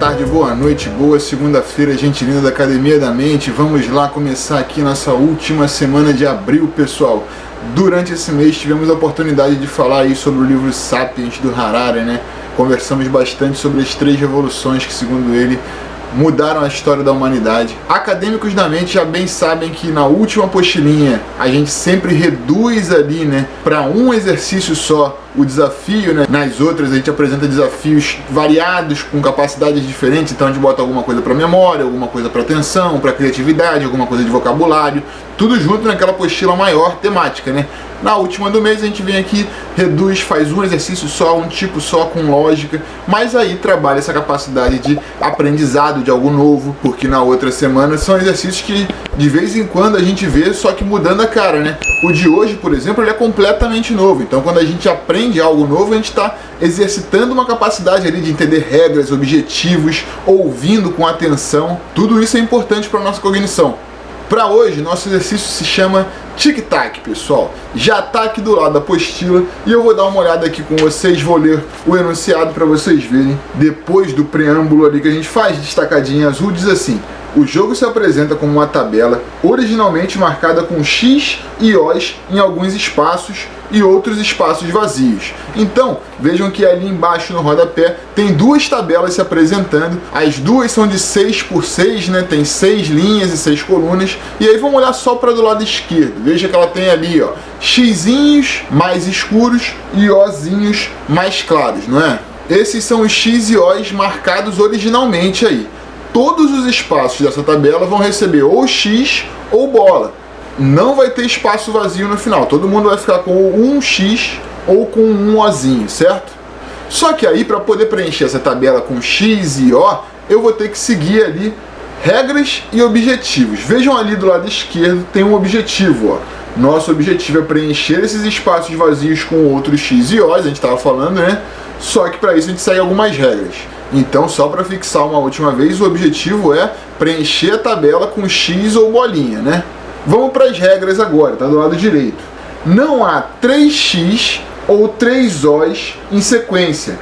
tarde, boa noite, boa segunda-feira, gente linda da Academia da Mente. Vamos lá começar aqui nossa última semana de abril, pessoal. Durante esse mês tivemos a oportunidade de falar aí sobre o livro Sapiens do Harari, né? Conversamos bastante sobre as 3 revoluções que, segundo ele, mudaram a história da humanidade. Acadêmicos da mente já bem sabem que na última apostilinha a gente sempre reduz ali, né, para um exercício só o desafio, né? Nas outras a gente apresenta desafios variados com capacidades diferentes, então a gente bota alguma coisa para memória, alguma coisa para atenção, para criatividade, alguma coisa de vocabulário, tudo junto naquela apostila maior temática, né? Na última do mês a gente vem aqui, reduz, faz um exercício só, um tipo só, com lógica, mas aí trabalha essa capacidade de aprendizado de algo novo, porque na outra semana são exercícios que de vez em quando a gente vê, só que mudando a cara, né? O de hoje, por exemplo, ele é completamente novo, então quando a gente aprende algo novo, a gente está exercitando uma capacidade ali de entender regras, objetivos, ouvindo com atenção. Tudo isso é importante para a nossa cognição. Para hoje, nosso exercício se chama Tic-Tac, pessoal. Já está aqui do lado da apostila e eu vou dar uma olhada aqui com vocês, vou ler o enunciado para vocês verem. Depois do preâmbulo ali que a gente faz, destacadinho azul, diz assim: o jogo se apresenta como uma tabela originalmente marcada com X e Os em alguns espaços e outros espaços vazios. Então, vejam que ali embaixo no rodapé tem 2 tabelas se apresentando. As duas são de 6 por 6, né? Tem 6 linhas e 6 colunas. E aí vamos olhar só para do lado esquerdo. Veja que ela tem ali, ó, Xzinhos mais escuros e Ozinhos mais claros, não é? Esses são os X e Os marcados originalmente aí. Todos os espaços dessa tabela vão receber ou X ou bola. Não vai ter espaço vazio no final. Todo mundo vai ficar com um X ou com um Ozinho, certo? Só que aí, para poder preencher essa tabela com X e O, eu vou ter que seguir ali regras e objetivos. Vejam ali do lado esquerdo, tem um objetivo, ó. Nosso objetivo é preencher esses espaços vazios com outros X e Os, a gente estava falando, né? Só que para isso a gente segue algumas regras. Então, só para fixar uma última vez, o objetivo é preencher a tabela com X ou bolinha, né? Vamos para as regras agora, tá do lado direito. Não há 3X ou 3 Os em sequência,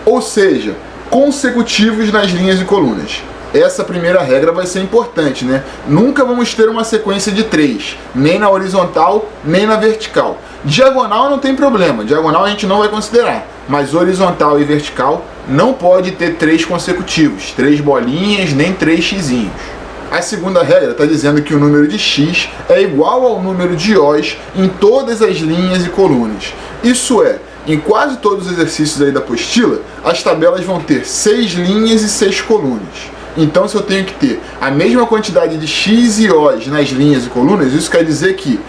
ou seja, consecutivos nas linhas e colunas. Essa primeira regra vai ser importante, né? Nunca vamos ter uma sequência de 3, nem na horizontal, nem na vertical. Diagonal não tem problema, diagonal a gente não vai considerar, mas horizontal e vertical não pode ter 3 consecutivos, 3 bolinhas, nem 3 Xzinhos. A segunda regra está dizendo que o número de X é igual ao número de Os em todas as linhas e colunas. Isso é, em quase todos os exercícios aí da apostila, as tabelas vão ter 6 linhas e 6 colunas. Então, se eu tenho que ter a mesma quantidade de X e Os nas linhas e colunas, isso quer dizer que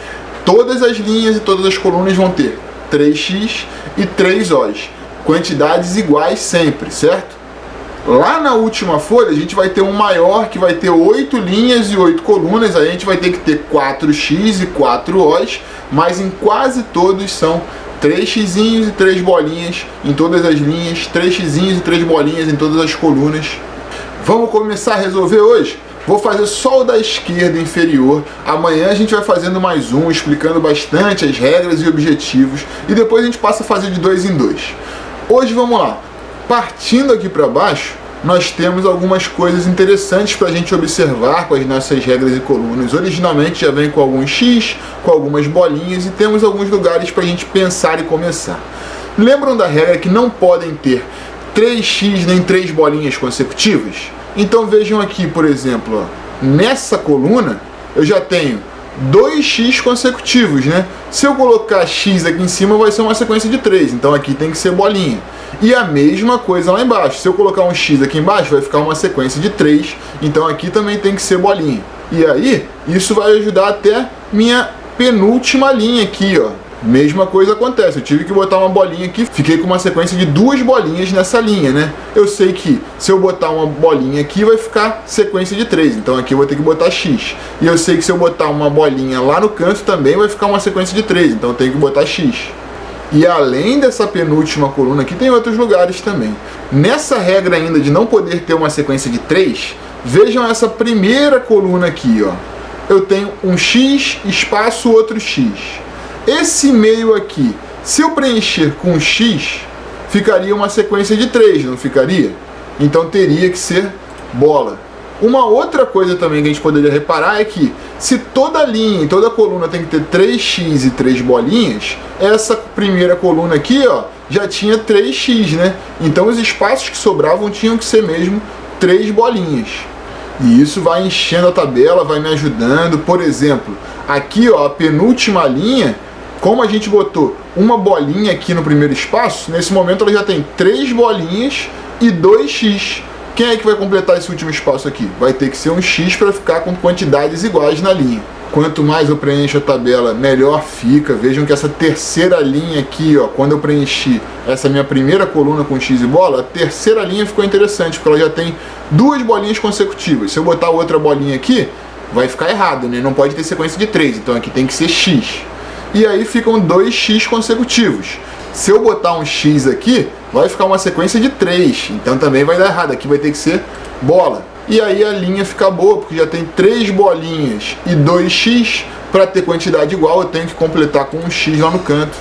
todas as linhas e todas as colunas vão ter 3X e 3 Os. Quantidades iguais sempre, certo? Lá na última folha, a gente vai ter um maior que vai ter 8 linhas e 8 colunas. Aí a gente vai ter que ter 4X e 4 Os, mas em quase todos são 3 Xzinhos e 3 bolinhas em todas as linhas, 3 Xzinhos e 3 bolinhas em todas as colunas. Vamos começar a resolver hoje? Vou fazer só o da esquerda inferior. Amanhã a gente vai fazendo mais um, explicando bastante as regras e objetivos. E depois a gente passa a fazer de 2 em 2. Hoje vamos lá. Partindo aqui para baixo, nós temos algumas coisas interessantes para a gente observar com as nossas regras e colunas. Originalmente já vem com alguns X, com algumas bolinhas, e temos alguns lugares para a gente pensar e começar. Lembram da regra que não podem ter 3X nem 3 bolinhas consecutivas? Então vejam aqui, por exemplo, ó, nessa coluna eu já tenho 2X consecutivos, né? Se eu colocar X aqui em cima vai ser uma sequência de 3, então aqui tem que ser bolinha. E a mesma coisa lá embaixo, se eu colocar um X aqui embaixo vai ficar uma sequência de 3, então aqui também tem que ser bolinha. E aí, isso vai ajudar até minha penúltima linha aqui, ó. Mesma coisa acontece, eu tive que botar uma bolinha aqui, fiquei com uma sequência de 2 bolinhas nessa linha, né? Eu sei que se eu botar uma bolinha aqui vai ficar sequência de 3, então aqui eu vou ter que botar X. E eu sei que se eu botar uma bolinha lá no canto também vai ficar uma sequência de 3, então eu tenho que botar X. E além dessa penúltima coluna aqui, tem outros lugares também. Nessa regra ainda de não poder ter uma sequência de 3, vejam essa primeira coluna aqui, ó. Eu tenho um X, espaço, outro X. Esse meio aqui, se eu preencher com X, ficaria uma sequência de 3, não ficaria? então teria que ser bola. Uma outra coisa também que a gente poderia reparar é que se toda linha e toda coluna tem que ter 3x e 3 bolinhas, essa primeira coluna aqui, ó, já tinha 3x, né? Então os espaços que sobravam tinham que ser mesmo 3 bolinhas. E isso vai enchendo a tabela, vai me ajudando. Por exemplo, aqui, ó, a penúltima linha, como a gente botou uma bolinha aqui no primeiro espaço, nesse momento ela já tem 3 bolinhas e 2x. Quem é que vai completar esse último espaço aqui? Vai ter que ser um x para ficar com quantidades iguais na linha. Quanto mais eu preencho a tabela, melhor fica. Vejam que essa terceira linha aqui, ó, quando eu preenchi essa minha primeira coluna com x e bola, a terceira linha ficou interessante, porque ela já tem 2 bolinhas consecutivas. Se eu botar outra bolinha aqui, vai ficar errado, né? Não pode ter sequência de 3, então aqui tem que ser x. E aí ficam 2x consecutivos. Se eu botar um x aqui, vai ficar uma sequência de 3, então também vai dar errado, aqui vai ter que ser bola. E aí a linha fica boa, porque já tem 3 bolinhas e 2x, para ter quantidade igual eu tenho que completar com um x lá no canto.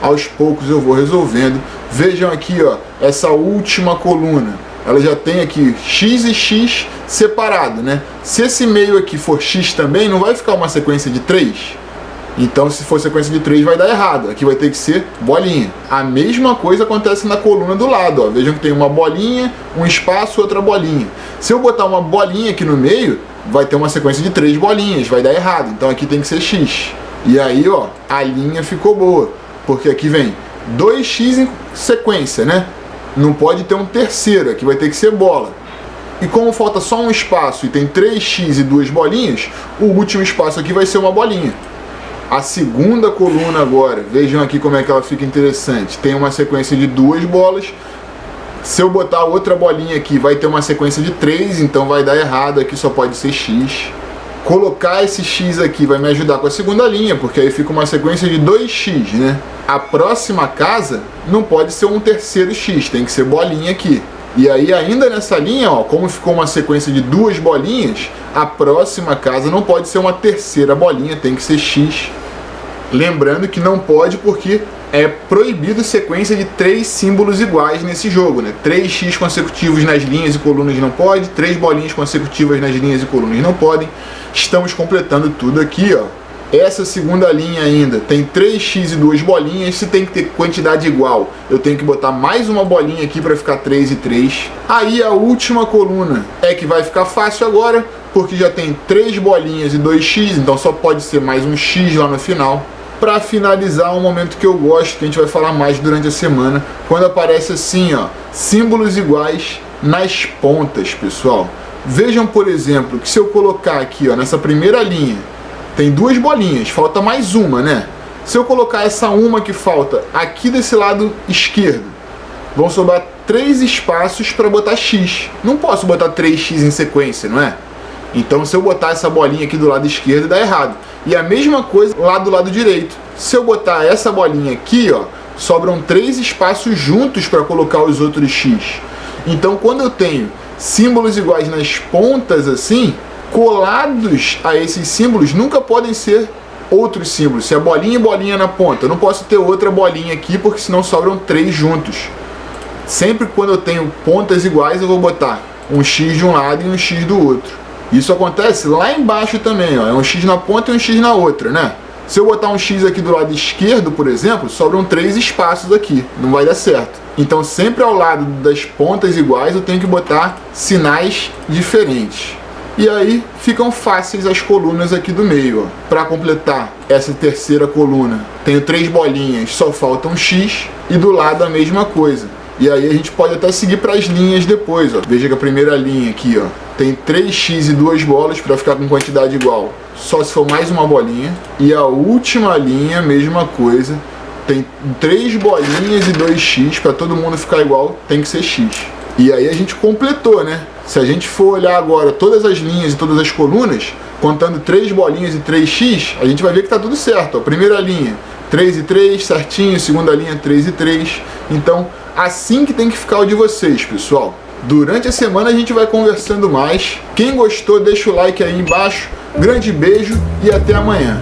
Aos poucos eu vou resolvendo. Vejam aqui, ó, essa última coluna, ela já tem aqui x e x separado, né? Se esse meio aqui for x também, não vai ficar uma sequência de 3? Então, se for sequência de 3, vai dar errado. Aqui vai ter que ser bolinha. A mesma coisa acontece na coluna do lado, ó. Vejam que tem uma bolinha, um espaço, outra bolinha. Se eu botar uma bolinha aqui no meio, vai ter uma sequência de 3 bolinhas, vai dar errado. Então aqui tem que ser x. E aí, ó, a linha ficou boa, porque aqui vem 2x em sequência, né? Não pode ter um terceiro, aqui vai ter que ser bola. E como falta só um espaço e tem 3x e 2 bolinhas, o último espaço aqui vai ser uma bolinha. A segunda coluna agora, vejam aqui como é que ela fica interessante. Tem uma sequência de 2 bolas. Se eu botar outra bolinha aqui, vai ter uma sequência de 3, então vai dar errado, aqui só pode ser x. Colocar esse x aqui vai me ajudar com a segunda linha, porque aí fica uma sequência de 2x, né? A próxima casa não pode ser um terceiro x, tem que ser bolinha aqui. E aí ainda nessa linha, ó, como ficou uma sequência de 2 bolinhas, a próxima casa não pode ser uma terceira bolinha, tem que ser x. Lembrando que não pode porque é proibido sequência de 3 símbolos iguais nesse jogo, né? 3x consecutivos nas linhas e colunas não pode, 3 bolinhas consecutivas nas linhas e colunas não podem. Estamos completando tudo aqui, ó. Essa segunda linha ainda tem 3x e 2 bolinhas. Se tem que ter quantidade igual, eu tenho que botar mais uma bolinha aqui para ficar 3 e 3. Aí a última coluna é que vai ficar fácil agora, porque já tem 3 bolinhas e 2x, então só pode ser mais um x lá no final. Para finalizar, um momento que eu gosto, que a gente vai falar mais durante a semana, quando aparece assim, ó, símbolos iguais nas pontas, pessoal. Vejam, por exemplo, que se eu colocar aqui, ó, nessa primeira linha, tem 2 bolinhas, falta mais uma, né? Se eu colocar essa uma que falta aqui desse lado esquerdo, vão sobrar 3 espaços para botar x. Não posso botar 3x em sequência, não é? Então, se eu botar essa bolinha aqui do lado esquerdo, dá errado. E a mesma coisa lá do lado direito. Se eu botar essa bolinha aqui, ó, sobram 3 espaços juntos para colocar os outros x. Então, quando eu tenho símbolos iguais nas pontas assim, colados a esses símbolos nunca podem ser outros símbolos. Se é bolinha e bolinha na ponta, eu não posso ter outra bolinha aqui, porque senão sobram 3 juntos. Sempre quando eu tenho pontas iguais, eu vou botar um x de um lado e um x do outro. Isso acontece lá embaixo também, ó. É um x na ponta e um x na outra, né? Se eu botar um x aqui do lado esquerdo, por exemplo, sobram 3 espaços aqui. Não vai dar certo. Então, sempre ao lado das pontas iguais, eu tenho que botar sinais diferentes. E aí, ficam fáceis as colunas aqui do meio, ó. Para completar essa terceira coluna, tenho 3 bolinhas, só falta um x. E do lado a mesma coisa. E aí a gente pode até seguir para as linhas depois, ó. Veja que a primeira linha aqui, ó, tem 3x e 2 bolas para ficar com quantidade igual, só se for mais uma bolinha. E a última linha, mesma coisa, tem 3 bolinhas e 2x, para todo mundo ficar igual, tem que ser x. E aí a gente completou, né? Se a gente for olhar agora todas as linhas e todas as colunas, contando 3 bolinhas e 3x, a gente vai ver que tá tudo certo, ó. Primeira linha, 3 e 3, certinho. Segunda linha, 3 e 3. Então, assim que tem que ficar o de vocês, pessoal. Durante a semana a gente vai conversando mais. Quem gostou, deixa o like aí embaixo. Grande beijo e até amanhã.